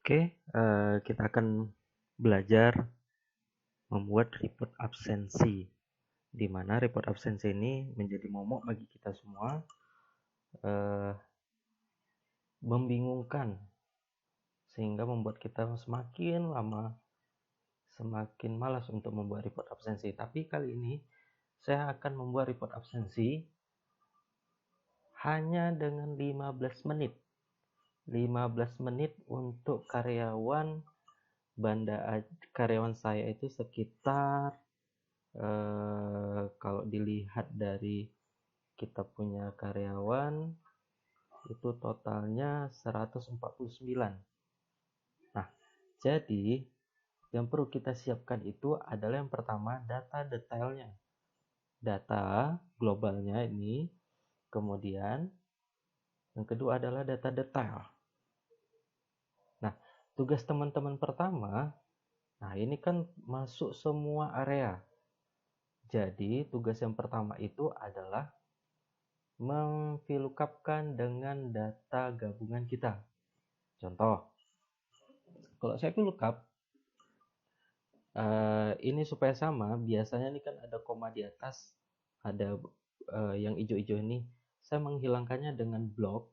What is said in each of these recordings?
Oke, kita akan belajar membuat report absensi, di mana report absensi ini menjadi momok bagi kita semua, membingungkan, sehingga membuat kita semakin lama semakin malas untuk membuat report absensi. Tapi kali ini saya akan membuat report absensi hanya dengan 15 menit. 15 menit untuk karyawan saya itu sekitar kalau dilihat dari kita punya karyawan itu totalnya 149. Nah, jadi yang perlu kita siapkan itu adalah yang pertama data detailnya. Data globalnya ini, kemudian yang kedua adalah data detail. Nah, tugas teman-teman pertama, nah ini kan masuk semua area. Jadi, tugas yang pertama itu adalah memvlookup-kan dengan data gabungan kita. Contoh, kalau saya VLOOKUP, ini supaya sama, biasanya ini kan ada koma di atas, ada yang hijau-hijau ini. Saya menghilangkannya dengan blok,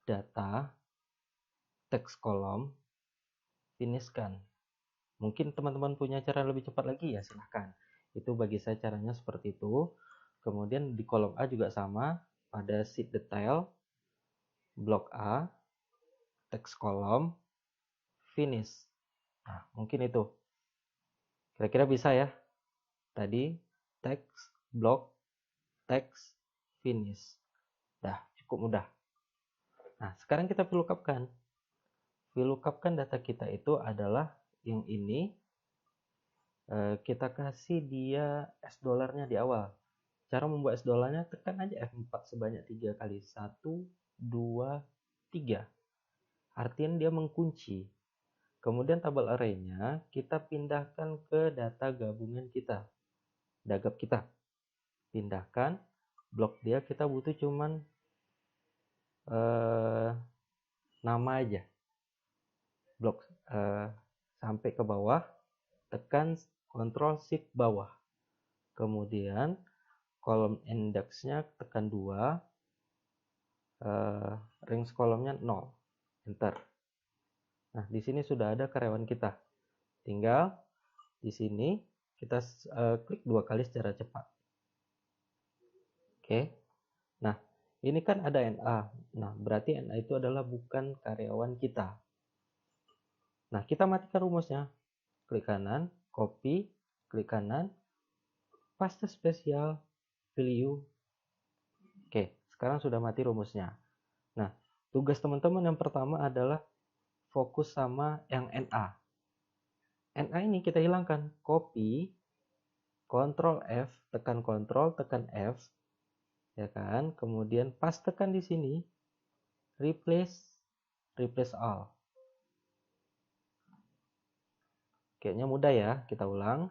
data, teks kolom, finishkan. Mungkin teman-teman punya cara lebih cepat lagi, ya silahkan. Itu bagi saya caranya seperti itu. Kemudian di kolom A juga sama, pada sheet detail, blok A, teks kolom, finish. Nah, mungkin itu. Kira-kira bisa ya? Tadi, teks, blok, teks, finish. Dah, cukup mudah. Nah, sekarang kita VLOOKUP-kan. VLOOKUP-kan data kita itu adalah yang ini. Kita kasih dia S dolarnya di awal. Cara membuat S dolarnya, tekan aja F4 sebanyak 3 kali. 1, 2, 3. Artinya dia mengunci. Kemudian tabel array-nya kita pindahkan ke data gabungan kita. Dagap kita. Pindahkan. Blok dia kita butuh cuman nama aja. Blok sampai ke bawah. Tekan Ctrl Shift bawah. Kemudian kolom indeksnya tekan 2. Range kolomnya 0. Enter. Nah, di sini sudah ada karyawan kita. Tinggal di sini kita klik 2 kali secara cepat. Oke. Nah, ini kan ada NA. Nah, berarti NA itu adalah bukan karyawan kita. Nah, kita matikan rumusnya. Klik kanan, copy, klik kanan, paste spesial, value. Oke, sekarang sudah mati rumusnya. Nah, tugas teman-teman yang pertama adalah fokus sama yang NA. NA ini kita hilangkan. Copy, Ctrl F, tekan Ctrl, tekan F, ya kan? Kemudian pastekan di sini, replace all. Kayaknya mudah ya, kita ulang.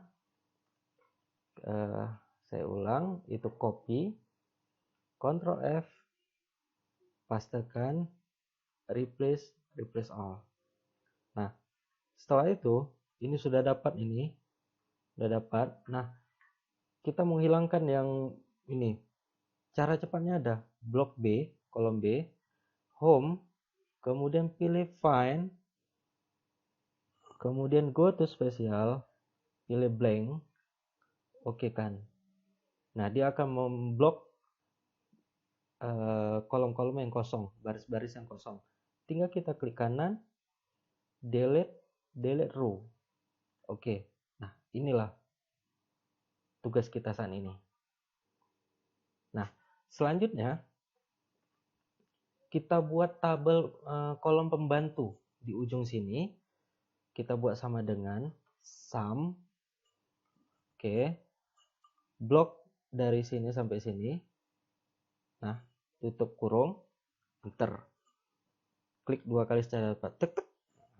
Saya ulang, itu copy, Ctrl F, pastekan, replace all. Nah, setelah itu, ini sudah dapat ini. Sudah dapat. Nah, kita menghilangkan yang ini. Cara cepatnya ada. Blok B, kolom B, home, kemudian pilih find, kemudian go to special, pilih blank, oke kan. Nah, dia akan memblok kolom-kolom yang kosong, baris-baris yang kosong. Tinggal kita klik kanan, delete row. Oke. Nah, inilah tugas kita saat ini. Nah, selanjutnya kita buat tabel kolom pembantu di ujung sini. Kita buat sama dengan sum. Oke. Blok dari sini sampai sini. Nah, tutup kurung, enter. Klik 2 kali secara cepat. Tek, tek.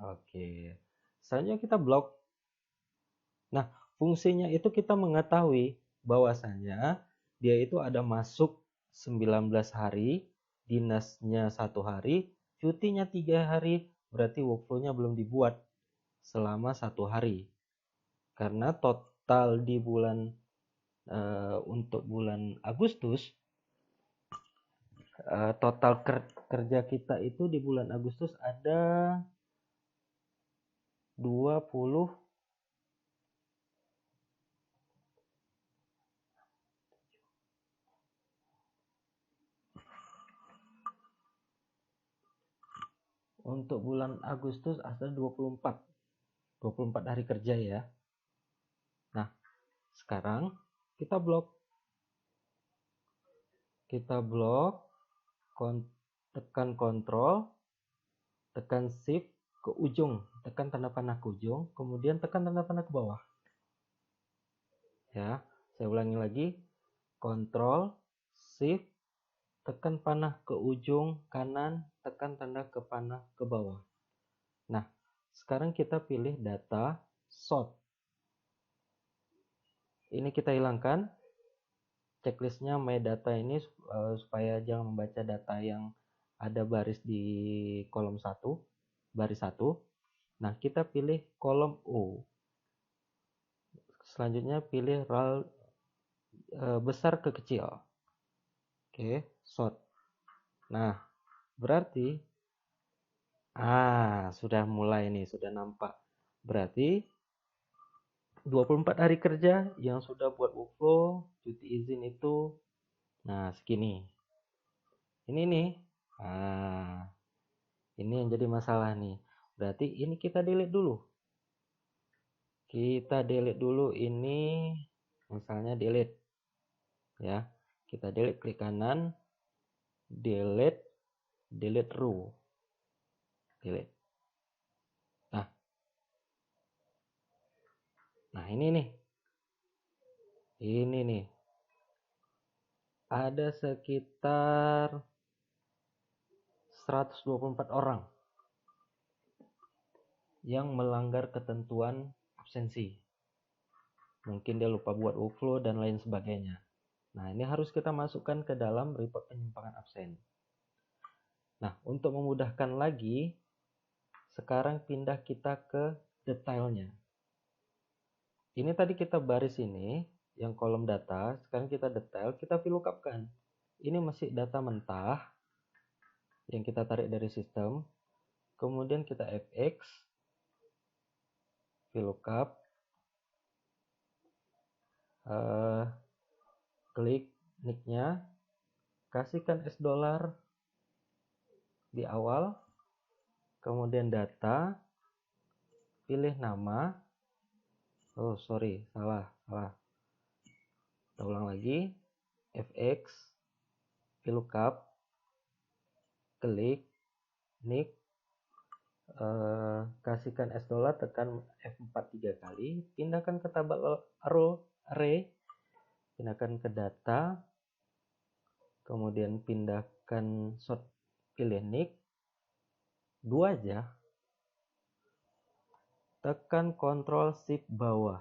Oke. Selanjutnya kita blok. Nah, fungsinya itu kita mengetahui bahwasanya dia itu ada masuk 19 hari, dinasnya 1 hari, cutinya 3 hari, berarti workflow-nya belum dibuat selama 1 hari. Karena total di untuk bulan Agustus, total kerja kita itu di bulan Agustus ada 20 untuk bulan Agustus ada 24 hari kerja ya. Nah, sekarang kita blok, tekan kontrol, tekan shift ke ujung, tekan tanda panah ke ujung, kemudian tekan tanda panah ke bawah. Ya, saya ulangi lagi, kontrol, shift, tekan panah ke ujung kanan, tekan tanda ke panah ke bawah. Nah, sekarang kita pilih data sort. Ini kita hilangkan checklistnya my data ini supaya jangan membaca data yang ada baris di kolom 1, baris 1. Nah, kita pilih kolom O. Selanjutnya pilih RAL besar ke kecil. Oke, sort. Nah, berarti sudah mulai nih, sudah nampak. Berarti 24 hari kerja yang sudah buat workflow, cuti izin itu, nah segini. Ini nih, ini yang jadi masalah nih. Berarti ini kita delete dulu. Kita delete dulu ini, misalnya delete. Ya, kita delete, klik kanan, delete row, delete. Nah ini nih, ada sekitar 124 orang yang melanggar ketentuan absensi. Mungkin dia lupa buat workflow dan lain sebagainya. Nah, ini harus kita masukkan ke dalam report penyimpangan absen. Nah, untuk memudahkan lagi, sekarang pindah kita ke detailnya. Ini tadi kita baris ini, yang kolom data, sekarang kita detail, kita VLOOKUP-kan. Ini masih data mentah, yang kita tarik dari sistem. Kemudian kita fx, VLOOKUP, klik nick-nya, kasihkan $, di awal, kemudian data, pilih nama, salah, kita ulang lagi, fx, VLOOKUP, klik nick, kasihkan $, tekan F4 3 kali, pindahkan ke tabel array, pindahkan ke data, kemudian pindahkan sort, pilih nick, 2 aja, tekan Ctrl Shift bawah.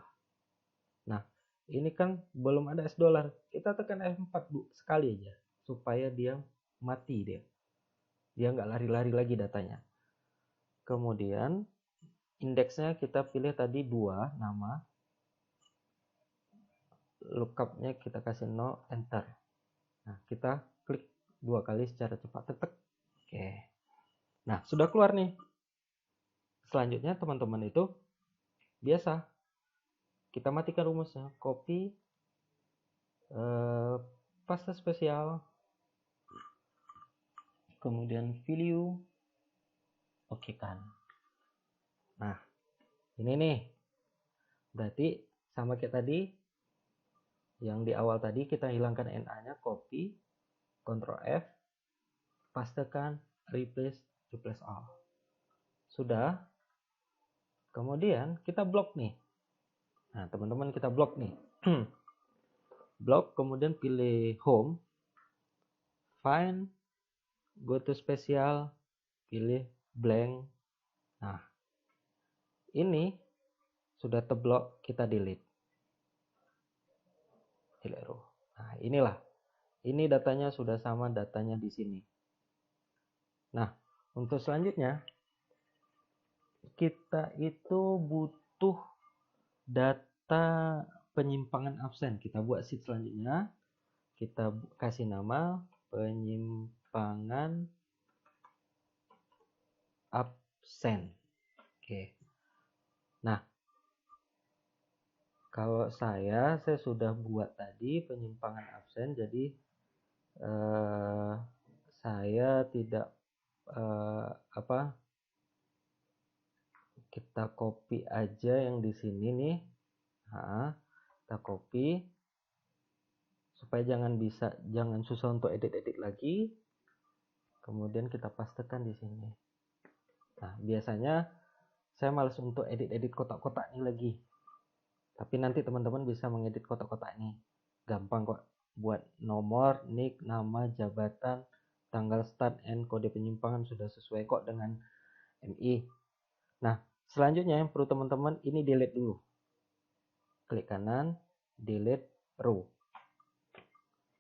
Nah, ini kan belum ada $, kita tekan F4 sekali aja, supaya dia mati dia nggak lari-lari lagi datanya. Kemudian indeksnya kita pilih tadi 2 nama, lookupnya kita kasih 0, enter. Nah, kita klik 2 kali secara cepat, tetek. Oke. Nah, sudah keluar nih. Selanjutnya teman-teman itu biasa kita matikan rumusnya, copy, paste spesial, kemudian value, oke kan. Nah, ini nih, berarti sama kayak tadi, yang di awal tadi kita hilangkan NA-nya, copy, Ctrl F, pastekan, replace all. Sudah. Kemudian kita blok nih. Nah, teman-teman kita blok nih. Blok, kemudian pilih home, find, go to special, pilih blank. Nah, ini sudah terblok, kita delete row. Nah, inilah. Ini datanya sudah sama datanya di sini. Nah, untuk selanjutnya kita itu butuh data penyimpangan absen. Kita buat sheet selanjutnya. Kita kasih nama penyimpangan absen. Oke. Nah, kalau saya sudah buat tadi penyimpangan absen, jadi saya tidak kita copy aja yang di sini nih. Nah, kita copy supaya jangan susah untuk edit-edit lagi. Kemudian kita pastekan di sini. Nah, biasanya saya males untuk edit-edit kotak-kotak ini lagi. Tapi nanti teman-teman bisa mengedit kotak-kotak ini. Gampang kok. Buat nomor, nick, nama, jabatan, tanggal start, and kode penyimpangan sudah sesuai kok dengan MI. Nah, selanjutnya yang perlu teman-teman ini delete dulu. Klik kanan, delete row.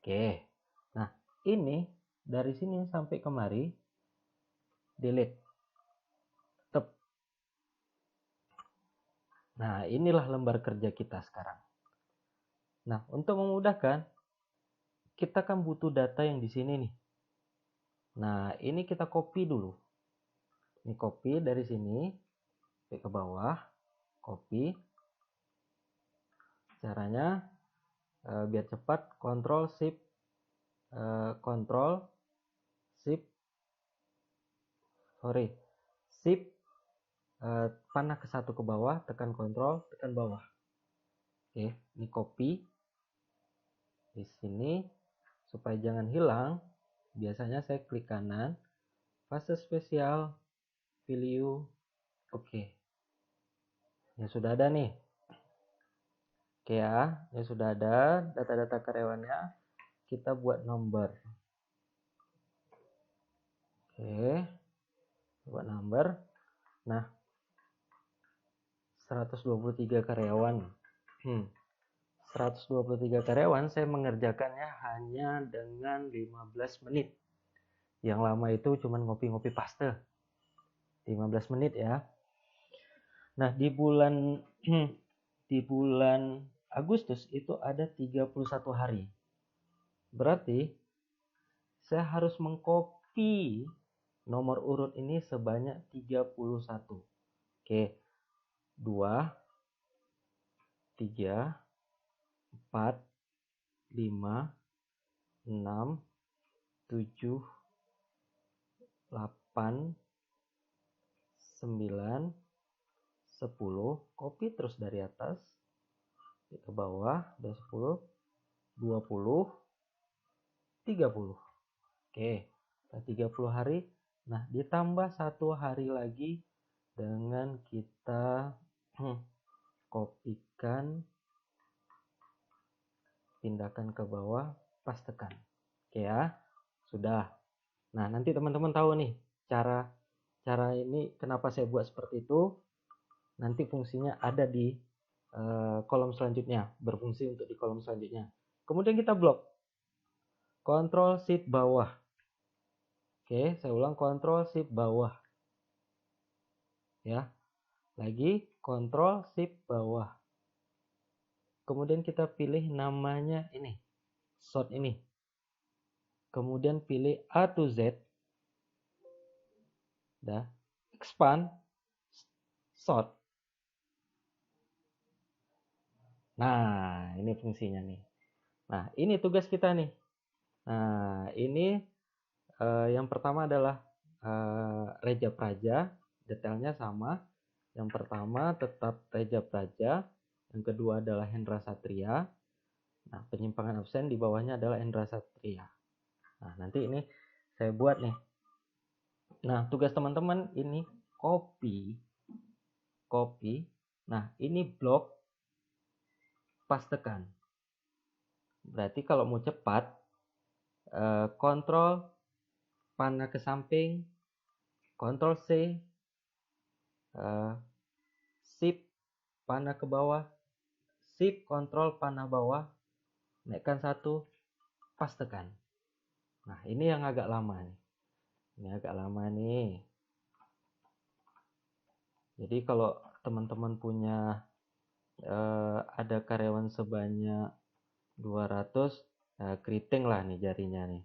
Oke. Nah, ini dari sini sampai kemari delete. Nah, inilah lembar kerja kita sekarang. Nah, untuk memudahkan, kita kan butuh data yang di sini nih. Nah, ini kita copy dulu. Ini copy dari sini, ke bawah, copy. Caranya, biar cepat, Ctrl Shift, Shift, panah ke satu ke bawah, tekan Ctrl, tekan bawah. Oke, ini copy di sini supaya jangan hilang. Biasanya saya klik kanan, fase spesial, value, oke. Ya sudah ada nih. Oke ya sudah ada data-data karyawannya. Kita buat number. Oke, buat number. Nah, 123 karyawan. 123 karyawan saya mengerjakannya hanya dengan 15 menit. Yang lama itu cuma ngopi-ngopi paste. 15 menit ya. Nah, di bulan Agustus itu ada 31 hari. Berarti saya harus mengcopy nomor urut ini sebanyak 31. Oke. 2 3 4 5 6 7 8 9 10, copy terus dari atas ke bawah, udah 10, 20, 30. Oke, 30 hari. Nah, ditambah 1 hari lagi dengan kita kopikan, pindahkan ke bawah, pastekan. Oke ya, sudah. Nah, nanti teman-teman tahu nih cara ini kenapa saya buat seperti itu. Nanti fungsinya ada di kolom selanjutnya, berfungsi untuk di kolom selanjutnya. Kemudian kita blok. Ctrl Shift bawah. Oke, saya ulang, Ctrl Shift bawah. Ya. Lagi Ctrl Shift bawah. Kemudian kita pilih namanya ini. Sort ini. Kemudian pilih A to Z. Dah. Expand. Sort. Nah, ini fungsinya nih. Nah, ini tugas kita nih. Nah, ini yang pertama adalah Reja Praja, detailnya sama. Yang pertama tetap Reja Praja, yang kedua adalah Hendra Satria. Nah, penyimpangan absen di bawahnya adalah Hendra Satria. Nah, nanti ini saya buat nih. Nah, tugas teman-teman ini copy. Nah, ini blok, pastekan. Berarti kalau mau cepat, kontrol panah ke samping, Ctrl C, Shift panah ke bawah, Shift Ctrl panah bawah, naikkan 1, pastekan. Nah, ini yang agak lama nih. Ini agak lama nih. Jadi kalau teman-teman punya ada karyawan sebanyak 200, keriting lah nih jarinya nih.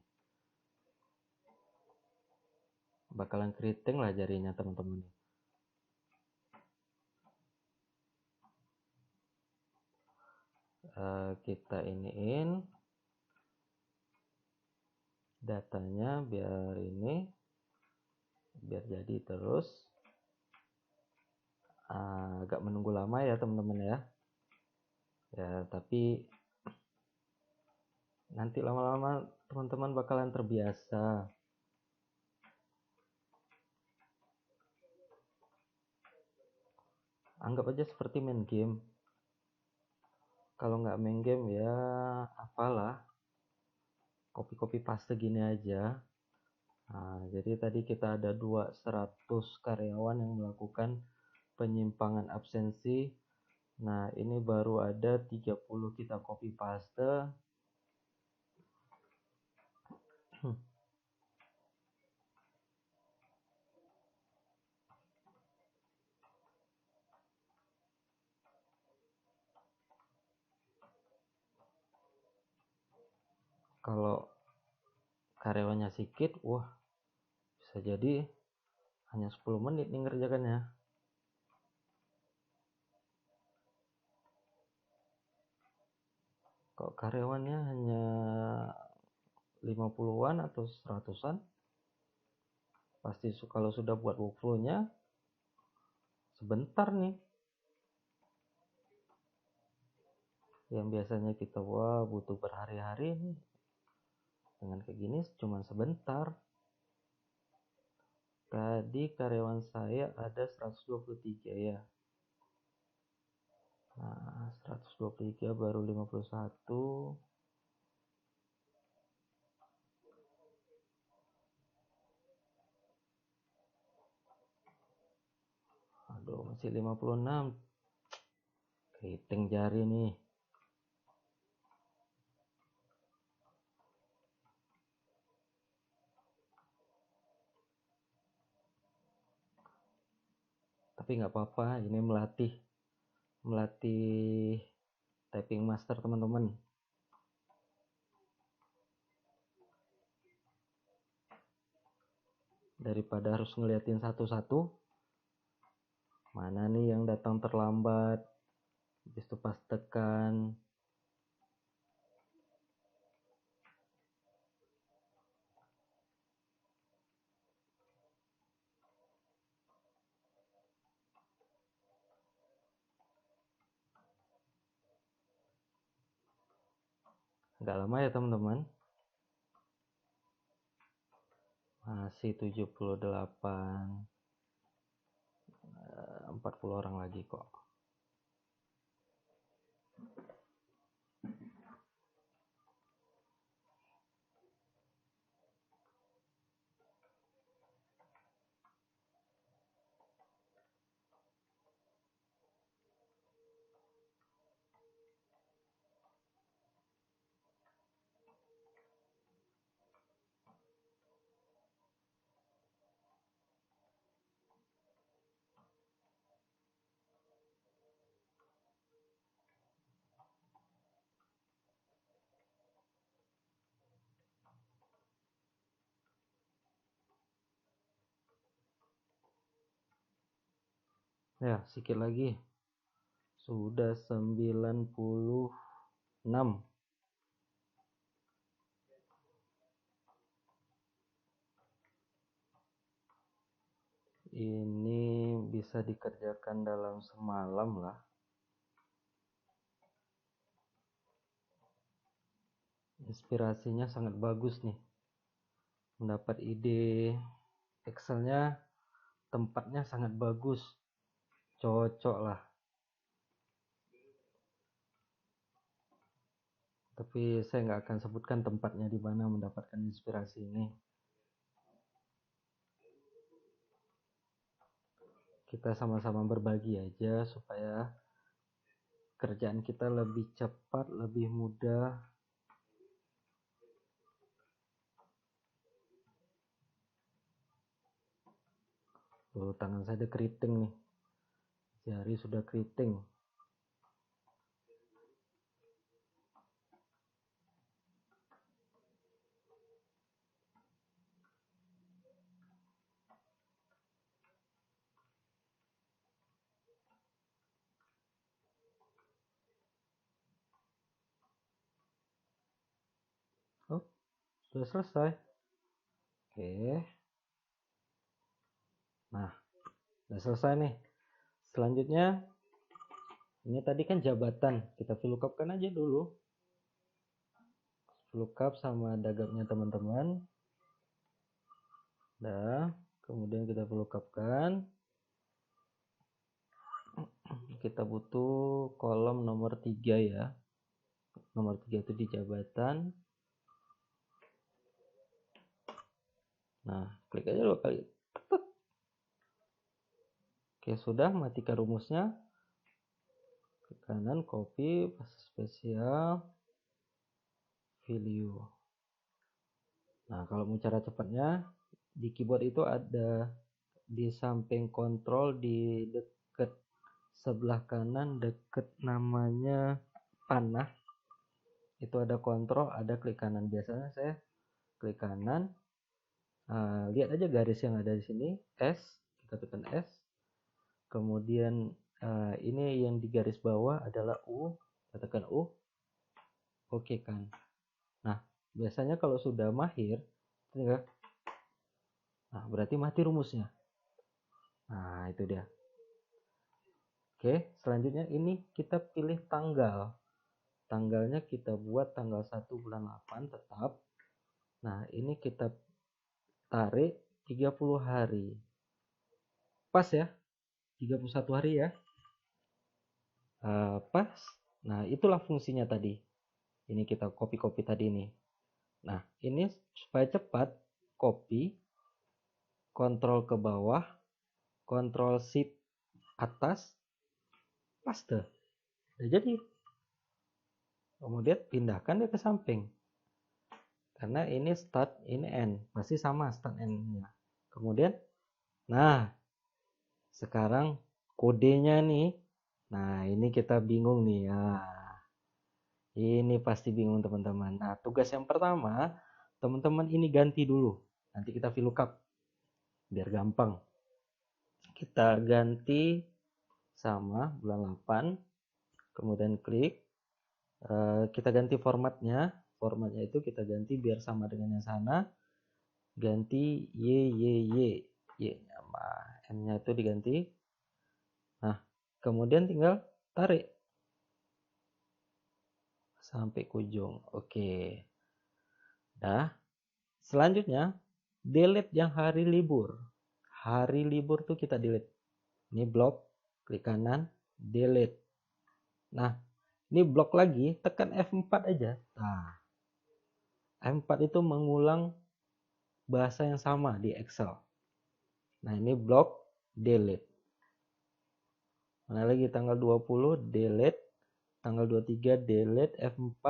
Bakalan keriting lah jarinya teman-teman. Kita iniin datanya biar jadi terus. Agak menunggu lama ya teman-teman ya. Ya, tapi nanti lama-lama teman-teman bakalan terbiasa. Anggap aja seperti main game. Kalau nggak main game ya apalah, copy paste gini aja. Jadi tadi kita ada 100 karyawan yang melakukan penyimpangan absensi. Nah, ini baru ada 30 kita copy paste. Kalau karyawannya sedikit, wah bisa jadi hanya 10 menit nih ngerjakannya. Kalau karyawannya hanya 50-an atau 100-an, pasti kalau sudah buat workflow-nya sebentar nih. Yang biasanya kita butuh berhari-hari nih, dengan kayak gini cuma sebentar. Tadi karyawan saya ada 123 ya. Nah, 123 baru 51. Aduh, masih 56. Keriting jari nih. Tapi nggak apa-apa, ini melatih typing master teman-teman. Daripada harus ngeliatin satu-satu, mana nih yang datang terlambat, habis itu pas tekan. Nggak lama ya teman-teman. Masih 78. 40 orang lagi kok. Ya, sedikit lagi. Sudah 96. Ini bisa dikerjakan dalam semalam lah. Inspirasinya sangat bagus nih. Mendapat ide Excelnya, tempatnya sangat bagus. Cocok lah. Tapi saya nggak akan sebutkan tempatnya di mana mendapatkan inspirasi ini. Kita sama-sama berbagi aja supaya kerjaan kita lebih cepat, lebih mudah. Tuh, tangan saya ada keriting nih. Jari sudah keriting. Oh, sudah selesai. Oke. Nah, sudah selesai nih. Selanjutnya, ini tadi kan jabatan. Kita VLOOKUP-kan aja dulu. VLOOKUP sama dagapnya teman-teman. Nah, kemudian kita VLOOKUP-kan. Kita butuh kolom nomor 3 ya. Nomor 3 itu di jabatan. Nah, klik aja dulu kali. Oke, sudah, matikan rumusnya. Ke kanan, copy, paste spesial, value. Nah, kalau mau cara cepatnya, di keyboard itu ada di samping kontrol di dekat sebelah kanan, dekat namanya panah. Itu ada kontrol, ada klik kanan. Biasanya saya klik kanan. Lihat aja garis yang ada di sini, S. Kita tekan S. Kemudian ini yang di garis bawah adalah U, kita tekan U, oke kan. Nah, biasanya kalau sudah mahir, nah berarti mati rumusnya. Nah, itu dia. Oke, selanjutnya ini kita pilih tanggal. Tanggalnya kita buat tanggal 1 bulan 8 tetap. Nah, ini kita tarik 30 hari. Pas ya, 31 hari ya. Pas. Nah, itulah fungsinya tadi. Ini kita copy-copy tadi nih. Nah, ini supaya cepat, copy, kontrol ke bawah, kontrol shift atas, paste. Udah jadi. Kemudian pindahkan dia ke samping. Karena ini start, ini end. Pasti sama start end-nya. Kemudian, nah, sekarang kodenya nih. Nah, ini kita bingung nih. Nah, ini pasti bingung teman-teman. Nah, tugas yang pertama, teman-teman ini ganti dulu. Nanti kita VLOOKUP. Biar gampang. Kita ganti sama bulan 8. Kemudian klik. Kita ganti formatnya. Formatnya itu kita ganti biar sama dengan yang sana. Ganti Y. Y-nya M-nya itu diganti. Nah, kemudian tinggal tarik sampai ke ujung. Oke. Nah, selanjutnya delete yang hari libur. Hari libur tuh kita delete. Ini blok, klik kanan, delete. Nah, ini blok lagi, tekan F4 aja. Nah, F4 itu mengulang bahasa yang sama di Excel. Nah, ini blok, delete. Mana lagi tanggal 20, delete. Tanggal 23, delete, F4.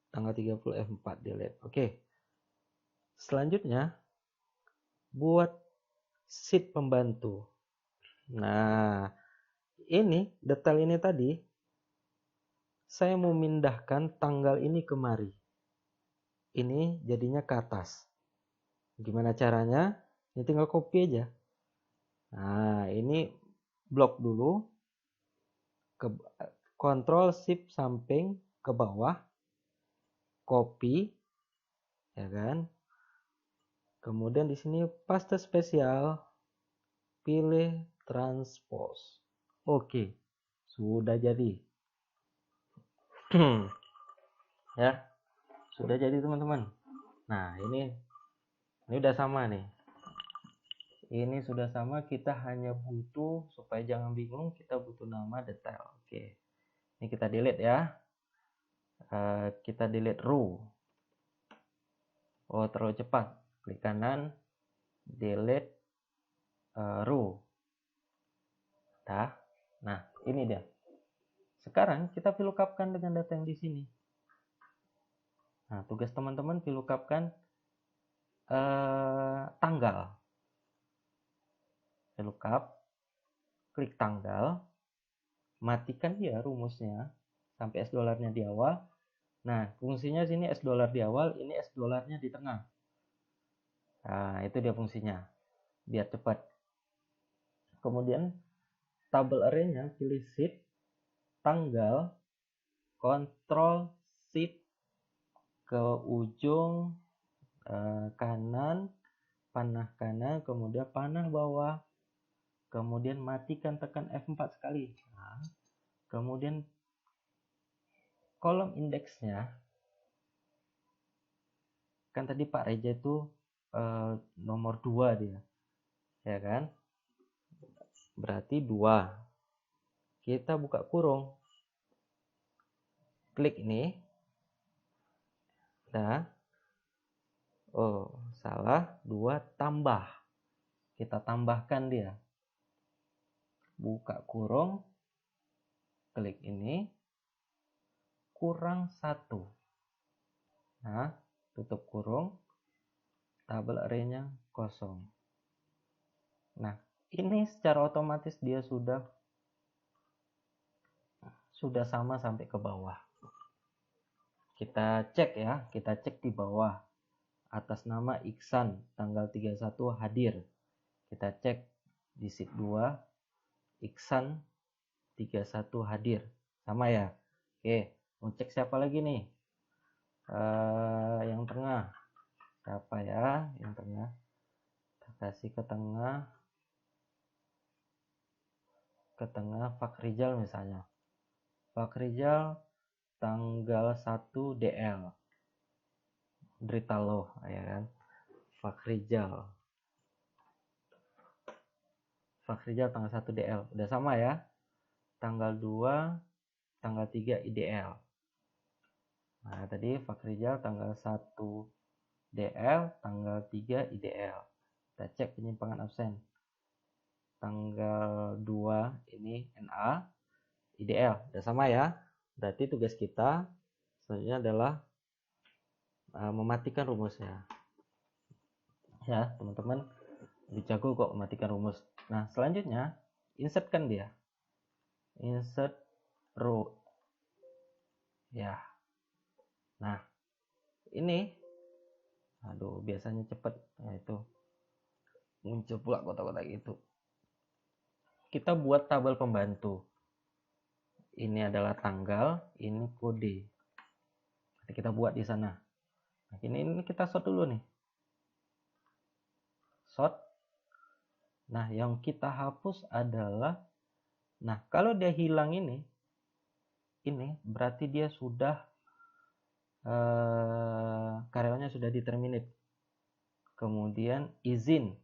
Tanggal 30, F4, delete. Oke. Selanjutnya, buat sheet pembantu. Nah, ini, detail ini tadi, saya mau mindahkan tanggal ini kemari. Ini jadinya ke atas. Gimana caranya? Ini tinggal copy aja. Nah, ini blok dulu. Kontrol shift samping ke bawah. Copy. Ya kan? Kemudian di sini paste spesial. Pilih transpose. Oke. Sudah jadi. Ya. Sudah jadi teman-teman. Nah, ini udah sama nih. Ini sudah sama, kita hanya butuh, supaya jangan bingung, kita butuh nama detail. Oke. Ini kita delete ya. Kita delete row. Oh, terlalu cepat. Klik kanan, delete row. Nah, ini dia. Sekarang kita VLOOKUP-kan dengan data yang di sini. Nah, tugas teman-teman VLOOKUP-kan tanggal. VLOOKUP klik tanggal, matikan dia rumusnya sampai S dolarnya di awal. Nah, fungsinya sini S dolar di awal, ini S dolarnya di tengah. Nah, itu dia fungsinya, biar cepat. Kemudian tabel array-nya pilih sheet, tanggal, Ctrl Shift ke ujung kanan, panah kanan, kemudian panah bawah, kemudian matikan, tekan F4 sekali. Nah, kemudian kolom indeksnya, kan tadi Pak Reja itu nomor 2 dia, ya kan? Berarti 2. Kita buka kurung, klik ini. Nah, oh salah, 2 tambah, kita tambahkan dia. Buka kurung, klik ini, kurang 1. Nah, tutup kurung, tabel array-nya kosong. Nah, ini secara otomatis dia sudah sama sampai ke bawah. Kita cek ya, kita cek di bawah. Atas nama Iksan, tanggal 31 hadir. Kita cek di sheet 2, Iksan 31 hadir. Sama ya? Oke, mau cek siapa lagi nih? Yang tengah. Siapa ya? Yang tengah. Kita kasih ke tengah. Ke tengah Fakrizal misalnya. Fakrizal tanggal 1 DL. Derita loh, ya kan? Fakrizal tanggal 1 DL. Udah sama ya? Tanggal 2, tanggal 3 IDL. Nah, tadi Fakrizal tanggal 1 DL, tanggal 3 IDL. Kita cek penyimpangan absen. Tanggal 2 ini NA, IDL. Udah sama ya? Berarti tugas kita selanjutnya adalah mematikan rumusnya. Ya, teman-teman lebih jago kok mematikan rumus. Nah, selanjutnya insertkan dia. Insert row. Ya. Nah, ini aduh, biasanya cepet. Nah, itu muncul pula kotak-kotak itu. Kita buat tabel pembantu. Ini adalah tanggal, ini kode. Nanti kita buat di sana. Nah, ini kita sort dulu nih. Sort. Nah, yang kita hapus adalah, nah kalau dia hilang ini berarti dia sudah karyawannya sudah di-terminate. Kemudian izin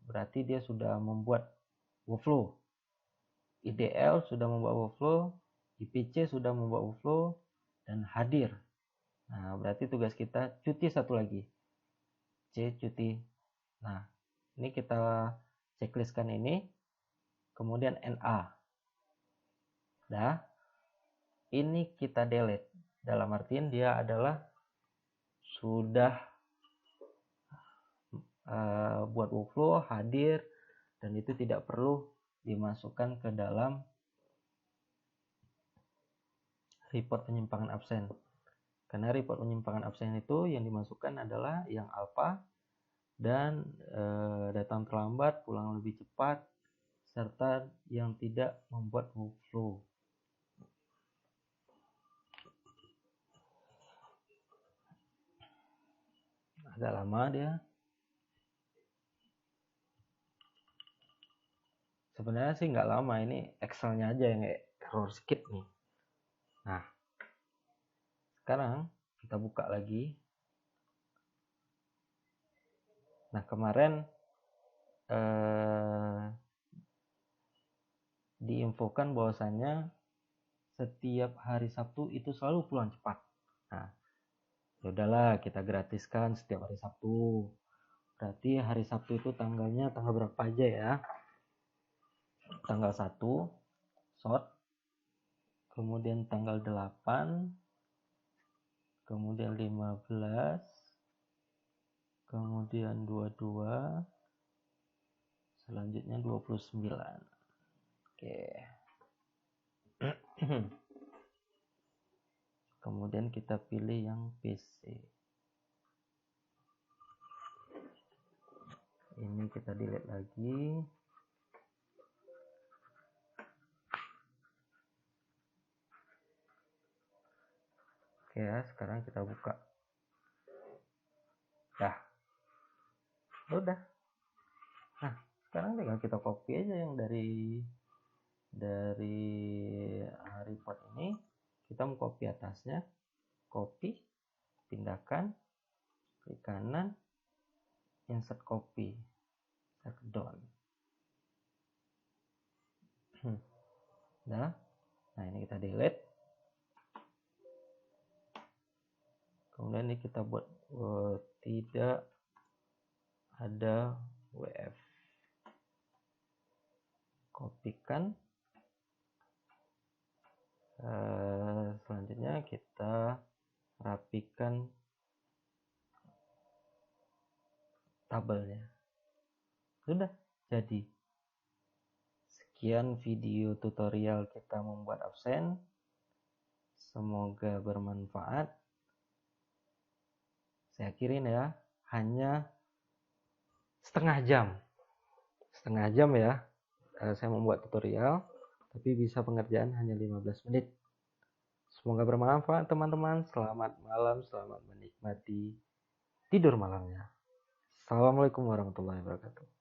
berarti dia sudah membuat workflow. IDL sudah membuat workflow, IPC sudah membuat workflow, dan hadir. Nah, berarti tugas kita cuti satu lagi. C cuti. Nah, ini kita checklistkan ini. Kemudian NA. Nah, ini kita delete. Dalam artian dia adalah sudah buat workflow, hadir, dan itu tidak perlu dimasukkan ke dalam report penyimpangan absen. Karena report penyimpangan absen itu yang dimasukkan adalah yang alpha dan datang terlambat, pulang lebih cepat, serta yang tidak membuat workflow. Agak lama dia. Sebenarnya sih nggak lama, ini Excel-nya aja yang error sedikit nih. Nah, sekarang kita buka lagi. Nah, kemarin diinfokan bahwasannya setiap hari Sabtu itu selalu pulang cepat. Nah, yaudahlah kita gratiskan setiap hari Sabtu. Berarti hari Sabtu itu tanggalnya tanggal berapa aja ya? Tanggal 1, sort. Kemudian tanggal 8, kemudian 15, kemudian 22, Selanjutnya 29. Oke. Kemudian kita pilih yang PC. Ini kita delete lagi. Oke ya, sekarang kita buka. Udah. Nah, sekarang tinggal kita copy aja yang dari report ini. Kita mau copy atasnya, copy, pindahkan, klik kanan, insert copy, select down. Nah, ini kita delete. Kemudian ini kita buat tidak ada WF. Kopikan. Selanjutnya kita rapikan tabelnya. Sudah jadi. Sekian video tutorial kita membuat absen. Semoga bermanfaat. Saya akhirin ya, hanya setengah jam ya. Saya membuat tutorial, tapi bisa pengerjaan hanya 15 menit. Semoga bermanfaat teman-teman. Selamat malam, selamat menikmati tidur malamnya. Assalamualaikum warahmatullahi wabarakatuh.